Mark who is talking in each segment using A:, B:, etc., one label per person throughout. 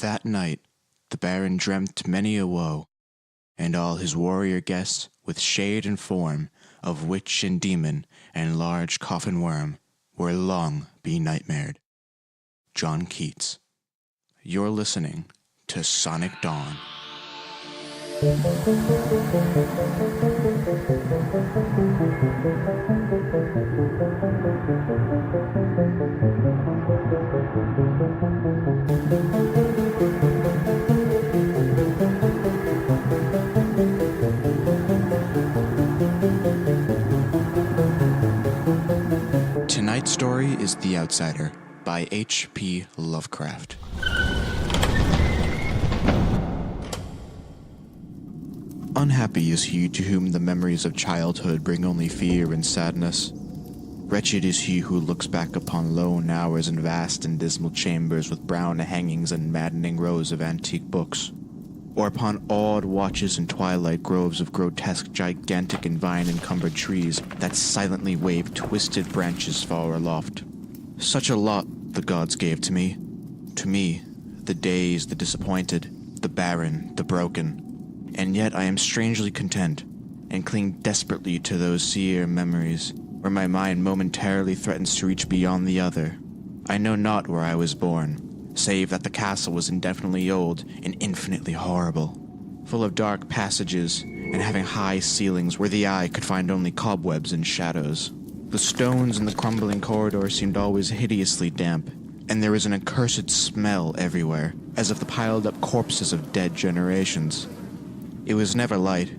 A: That night the Baron dreamt many a woe, and all his warrior guests, with shade and form of witch and demon and large coffin worm, were long be-nightmared. John Keats. You're listening to Sonic Dawn. Tonight's story is The Outsider by H.P. Lovecraft. Unhappy is he to whom the memories of childhood bring only fear and sadness. Wretched is he who looks back upon lone hours in vast and dismal chambers with brown hangings and maddening rows of antique books, or upon awed watches in twilight groves of grotesque, gigantic, and vine-encumbered trees that silently wave twisted branches far aloft. Such a lot the gods gave to me, the dazed, the disappointed, the barren, the broken. And yet I am strangely content, and cling desperately to those sere memories, where my mind momentarily threatens to reach beyond the other. I know not where I was born, save that the castle was indefinitely old and infinitely horrible, full of dark passages and having high ceilings where the eye could find only cobwebs and shadows. The stones in the crumbling corridor seemed always hideously damp, and there was an accursed smell everywhere, as of the piled-up corpses of dead generations. It was never light,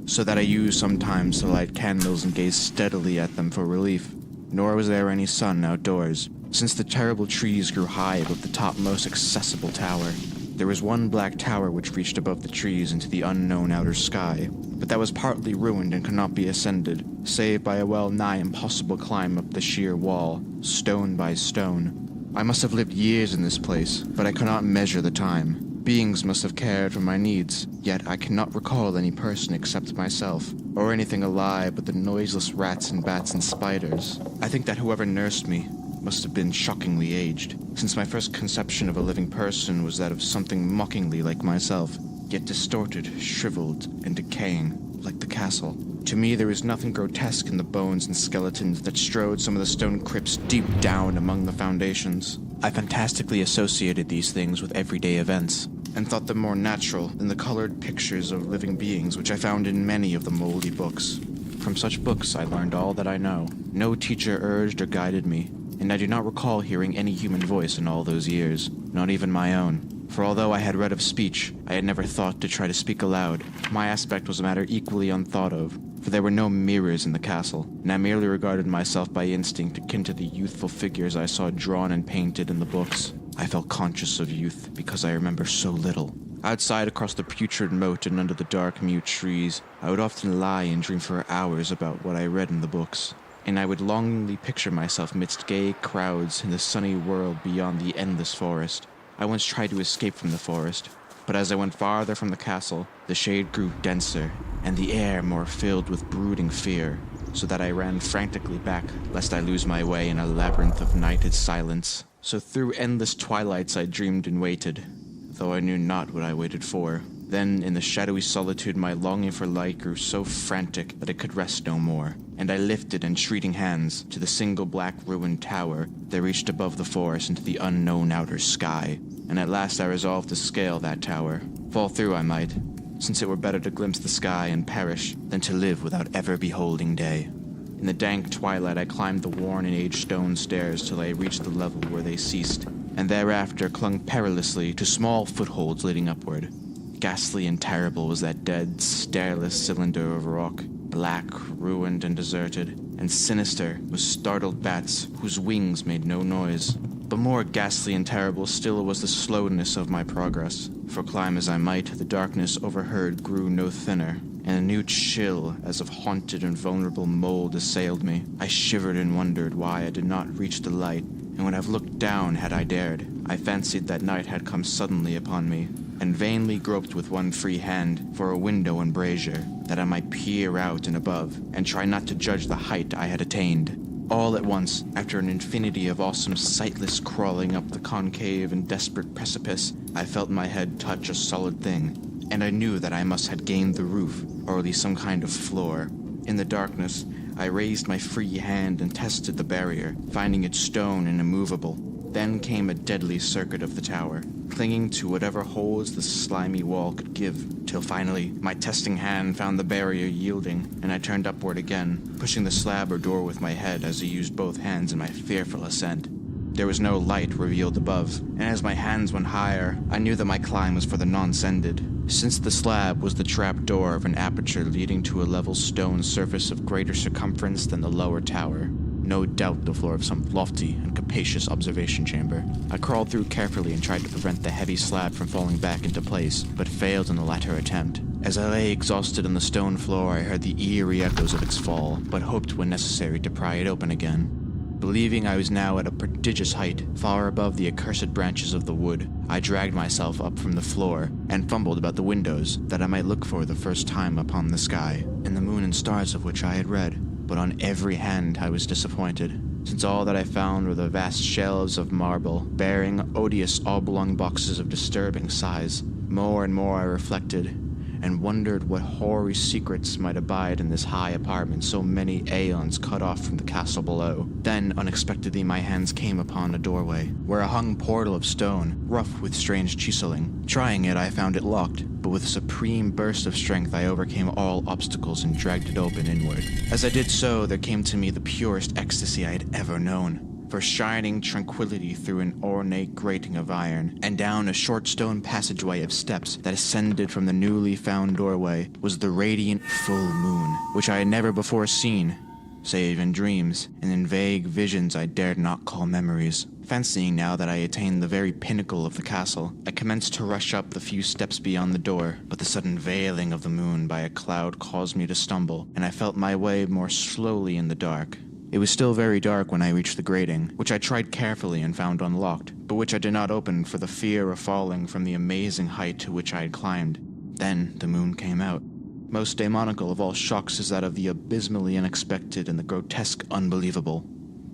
A: so that I used sometimes to light candles and gaze steadily at them for relief, nor was there any sun outdoors, since the terrible trees grew high above the topmost accessible tower. There was one black tower which reached above the trees into the unknown outer sky, but that was partly ruined and could not be ascended, save by a well-nigh impossible climb up the sheer wall, stone by stone. I must have lived years in this place, but I cannot measure the time. Beings must have cared for my needs, yet I cannot recall any person except myself, or anything alive but the noiseless rats and bats and spiders. I think that whoever nursed me must have been shockingly aged, since my first conception of a living person was that of something mockingly like myself, yet distorted, shriveled, and decaying, like the castle. To me there was nothing grotesque in the bones and skeletons that strode some of the stone crypts deep down among the foundations. I fantastically associated these things with everyday events, and thought them more natural than the colored pictures of living beings which I found in many of the moldy books. From such books I learned all that I know. No teacher urged or guided me, and I do not recall hearing any human voice in all those years, not even my own. For although I had read of speech, I had never thought to try to speak aloud. My aspect was a matter equally unthought of, for there were no mirrors in the castle, and I merely regarded myself by instinct akin to the youthful figures I saw drawn and painted in the books. I felt conscious of youth because I remember so little. Outside across the putrid moat and under the dark mute trees, I would often lie and dream for hours about what I read in the books, and I would longingly picture myself amidst gay crowds in the sunny world beyond the endless forest. I once tried to escape from the forest, but as I went farther from the castle, the shade grew denser, and the air more filled with brooding fear, so that I ran frantically back, lest I lose my way in a labyrinth of nighted silence. So through endless twilights I dreamed and waited, though I knew not what I waited for. Then, in the shadowy solitude, my longing for light grew so frantic that I could rest no more, and I lifted entreating hands to the single black ruined tower that reached above the forest into the unknown outer sky. And at last I resolved to scale that tower. Fall through I might, since it were better to glimpse the sky and perish than to live without ever beholding day. In the dank twilight I climbed the worn and aged stone stairs till I reached the level where they ceased, and thereafter clung perilously to small footholds leading upward. Ghastly and terrible was that dead, stairless cylinder of rock, black, ruined, and deserted, and sinister with startled bats whose wings made no noise. But more ghastly and terrible still was the slowness of my progress, for climb as I might, the darkness overhead grew no thinner, and a new chill as of haunted and vulnerable mold assailed me. I shivered and wondered why I did not reach the light, and would have looked down had I dared. I fancied that night had come suddenly upon me, and vainly groped with one free hand for a window embrasure, that I might peer out and above, and try not to judge the height I had attained. All at once, after an infinity of awesome sightless crawling up the concave and desperate precipice, I felt my head touch a solid thing, and I knew that I must have gained the roof, or at least some kind of floor. In the darkness, I raised my free hand and tested the barrier, finding it stone and immovable. Then came a deadly circuit of the tower, clinging to whatever holds the slimy wall could give, till finally my testing hand found the barrier yielding, and I turned upward again, pushing the slab or door with my head as I used both hands in my fearful ascent. There was no light revealed above, and as my hands went higher, I knew that my climb was for the nonce-ended. Since the slab was the trap door of an aperture leading to a level stone surface of greater circumference than the lower tower, no doubt the floor of some lofty and capacious observation chamber, I crawled through carefully and tried to prevent the heavy slab from falling back into place, but failed in the latter attempt. As I lay exhausted on the stone floor, I heard the eerie echoes of its fall, but hoped when necessary to pry it open again. Believing I was now at a prodigious height, far above the accursed branches of the wood, I dragged myself up from the floor and fumbled about the windows that I might look for the first time upon the sky, and the moon and stars of which I had read. But on every hand I was disappointed, since all that I found were the vast shelves of marble, bearing odious oblong boxes of disturbing size. More and more I reflected, and wondered what hoary secrets might abide in this high apartment so many aeons cut off from the castle below. Then, unexpectedly, my hands came upon a doorway, where a hung portal of stone, rough with strange chiseling. Trying it, I found it locked, but with a supreme burst of strength I overcame all obstacles and dragged it open inward. As I did so, there came to me the purest ecstasy I had ever known. For shining tranquility through an ornate grating of iron, and down a short stone passageway of steps that ascended from the newly found doorway, was the radiant full moon, which I had never before seen, save in dreams, and in vague visions I dared not call memories. Fancying now that I attained the very pinnacle of the castle, I commenced to rush up the few steps beyond the door, but the sudden veiling of the moon by a cloud caused me to stumble, and I felt my way more slowly in the dark. It was still very dark when I reached the grating, which I tried carefully and found unlocked, but which I did not open for the fear of falling from the amazing height to which I had climbed. Then the moon came out. Most demoniacal of all shocks is that of the abysmally unexpected and the grotesque unbelievable.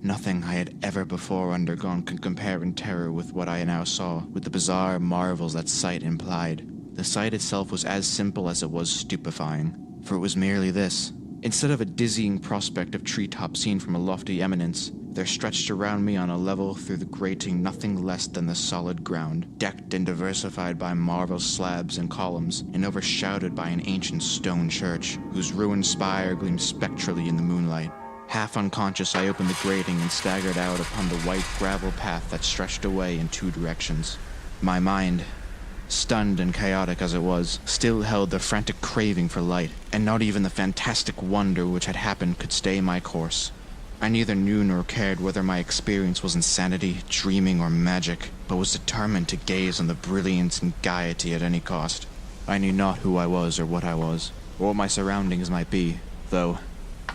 A: Nothing I had ever before undergone could compare in terror with what I now saw, with the bizarre marvels that sight implied. The sight itself was as simple as it was stupefying, for it was merely this. Instead of a dizzying prospect of treetops seen from a lofty eminence, there stretched around me on a level through the grating nothing less than the solid ground, decked and diversified by marble slabs and columns, and overshadowed by an ancient stone church, whose ruined spire gleamed spectrally in the moonlight. Half unconscious, I opened the grating and staggered out upon the white gravel path that stretched away in two directions. My mind, stunned and chaotic as it was, still held the frantic craving for light, and not even the fantastic wonder which had happened could stay my course. I neither knew nor cared whether my experience was insanity, dreaming, or magic, but was determined to gaze on the brilliance and gaiety at any cost. I knew not who I was or what my surroundings might be, though,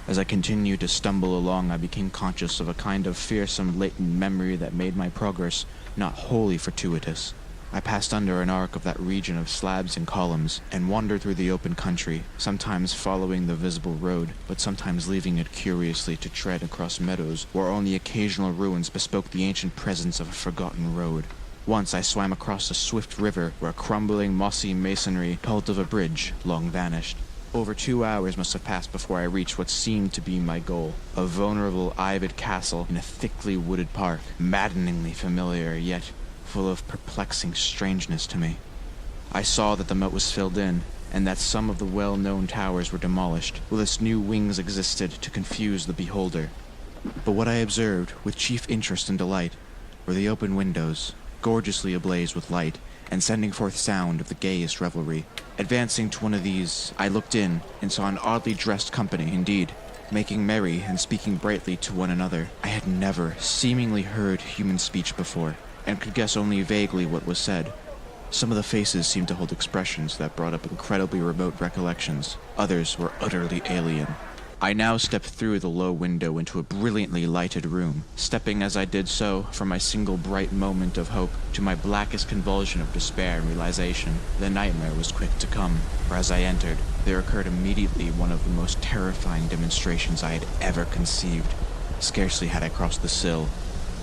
A: as I continued to stumble along, I became conscious of a kind of fearsome latent memory that made my progress not wholly fortuitous. I passed under an arc of that region of slabs and columns, and wandered through the open country, sometimes following the visible road, but sometimes leaving it curiously to tread across meadows where only occasional ruins bespoke the ancient presence of a forgotten road. Once I swam across a swift river where crumbling mossy masonry told of a bridge long vanished. Over 2 hours must have passed before I reached what seemed to be my goal, a vulnerable ivied castle in a thickly wooded park, maddeningly familiar yet full of perplexing strangeness to me. I saw that the moat was filled in, and that some of the well-known towers were demolished, while its new wings existed to confuse the beholder. But what I observed, with chief interest and delight, were the open windows, gorgeously ablaze with light, and sending forth sound of the gayest revelry. Advancing to one of these, I looked in, and saw an oddly dressed company, indeed, making merry and speaking brightly to one another. I had never seemingly heard human speech before, and could guess only vaguely what was said. Some of the faces seemed to hold expressions that brought up incredibly remote recollections. Others were utterly alien. I now stepped through the low window into a brilliantly lighted room, stepping as I did so from my single bright moment of hope to my blackest convulsion of despair and realization. The nightmare was quick to come, for as I entered, there occurred immediately one of the most terrifying demonstrations I had ever conceived. Scarcely had I crossed the sill,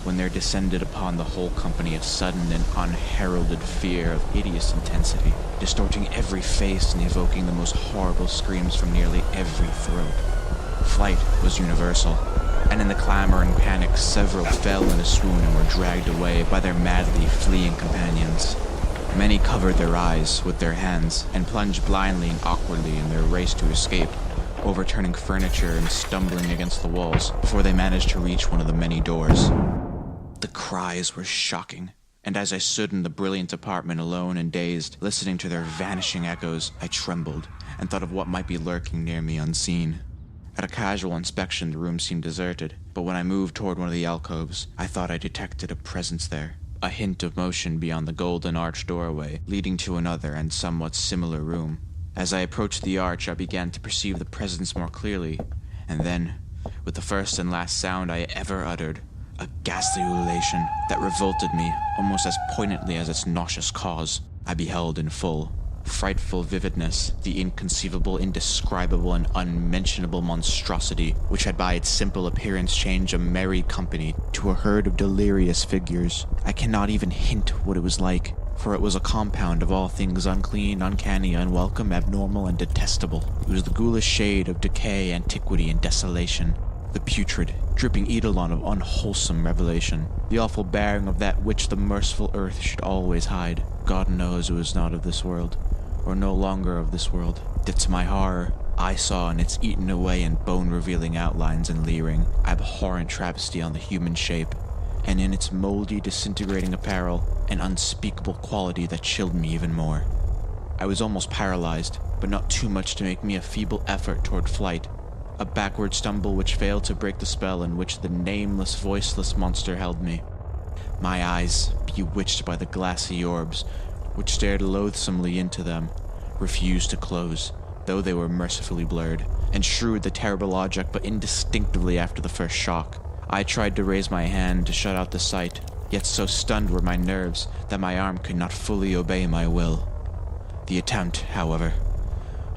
A: when there descended upon the whole company a sudden and unheralded fear of hideous intensity, distorting every face and evoking the most horrible screams from nearly every throat. Flight was universal, and in the clamor and panic several fell in a swoon and were dragged away by their madly fleeing companions. Many covered their eyes with their hands and plunged blindly and awkwardly in their race to escape, overturning furniture and stumbling against the walls before they managed to reach one of the many doors. The cries were shocking, and as I stood in the brilliant apartment alone and dazed, listening to their vanishing echoes, I trembled and thought of what might be lurking near me unseen. At a casual inspection, the room seemed deserted, but when I moved toward one of the alcoves, I thought I detected a presence there. A hint of motion beyond the golden arched doorway, leading to another and somewhat similar room. As I approached the arch, I began to perceive the presence more clearly, and then, with the first and last sound I ever uttered, a ghastly ululation that revolted me almost as poignantly as its nauseous cause, I beheld in full, frightful vividness, the inconceivable, indescribable, and unmentionable monstrosity which had by its simple appearance changed a merry company to a herd of delirious figures. I cannot even hint what it was like, for it was a compound of all things unclean, uncanny, unwelcome, abnormal, and detestable. It was the ghoulish shade of decay, antiquity, and desolation, the putrid, dripping eidolon of unwholesome revelation, the awful bearing of that which the merciful earth should always hide. God knows it was not of this world, or no longer of this world. Yet to my horror, I saw in its eaten away and bone-revealing outlines and leering, abhorrent travesty on the human shape, and in its moldy, disintegrating apparel, an unspeakable quality that chilled me even more. I was almost paralyzed, but not too much to make me a feeble effort toward flight, a backward stumble which failed to break the spell in which the nameless, voiceless monster held me. My eyes, bewitched by the glassy orbs, which stared loathsomely into them, refused to close, though they were mercifully blurred, and shrewd the terrible object but indistinctly after the first shock. I tried to raise my hand to shut out the sight, yet so stunned were my nerves that my arm could not fully obey my will. The attempt, however,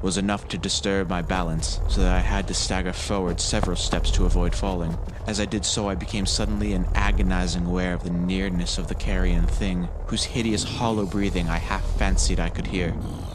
A: was enough to disturb my balance, so that I had to stagger forward several steps to avoid falling. As I did so, I became suddenly and agonizing aware of the nearness of the carrion thing, whose hideous hollow breathing I half fancied I could hear.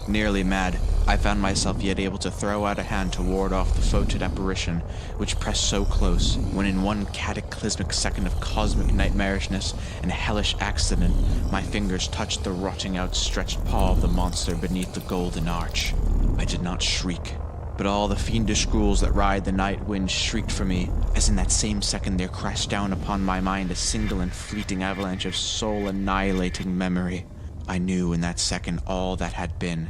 A: Nearly mad, I found myself yet able to throw out a hand to ward off the foetid apparition, which pressed so close, when in one cataclysmic second of cosmic nightmarishness and hellish accident, my fingers touched the rotting outstretched paw of the monster beneath the golden arch. I did not shriek, but all the fiendish ghouls that ride the night wind shrieked for me, as in that same second there crashed down upon my mind a single and fleeting avalanche of soul-annihilating memory. I knew in that second all that had been.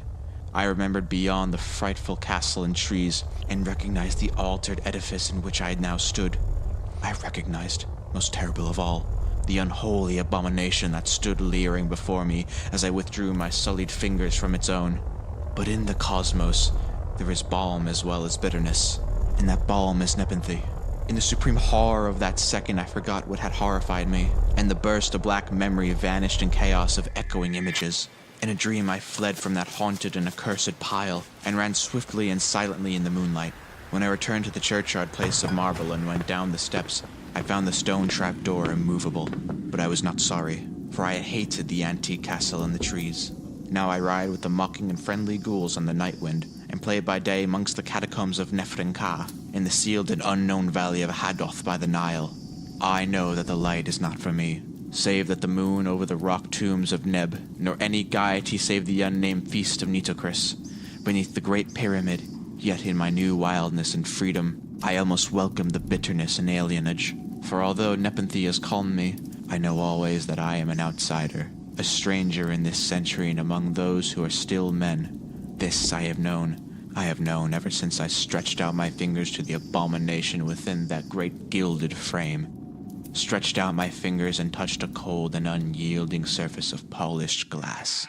A: I remembered beyond the frightful castle and trees, and recognized the altered edifice in which I now stood. I recognized, most terrible of all, the unholy abomination that stood leering before me as I withdrew my sullied fingers from its own. But in the cosmos, there is balm as well as bitterness, and that balm is nepenthe. In the supreme horror of that second, I forgot what had horrified me, and the burst of black memory vanished in chaos of echoing images. In a dream, I fled from that haunted and accursed pile, and ran swiftly and silently in the moonlight. When I returned to the churchyard place of marble and went down the steps, I found the stone trap-door immovable. But I was not sorry, for I hated the antique castle and the trees. Now I ride with the mocking and friendly ghouls on the night wind, and play by day amongst the catacombs of Nefrenka, in the sealed and unknown valley of Hadoth by the Nile. I know that the light is not for me, save that the moon over the rock tombs of Neb, nor any gaiety save the unnamed feast of Nitocris, beneath the great pyramid. Yet in my new wildness and freedom, I almost welcome the bitterness and alienage, for although Nepenthe has calmed me, I know always that I am an outsider, a stranger in this century and among those who are still men. This I have known ever since I stretched out my fingers to the abomination within that great gilded frame. Stretched out my fingers and touched a cold and unyielding surface of polished glass.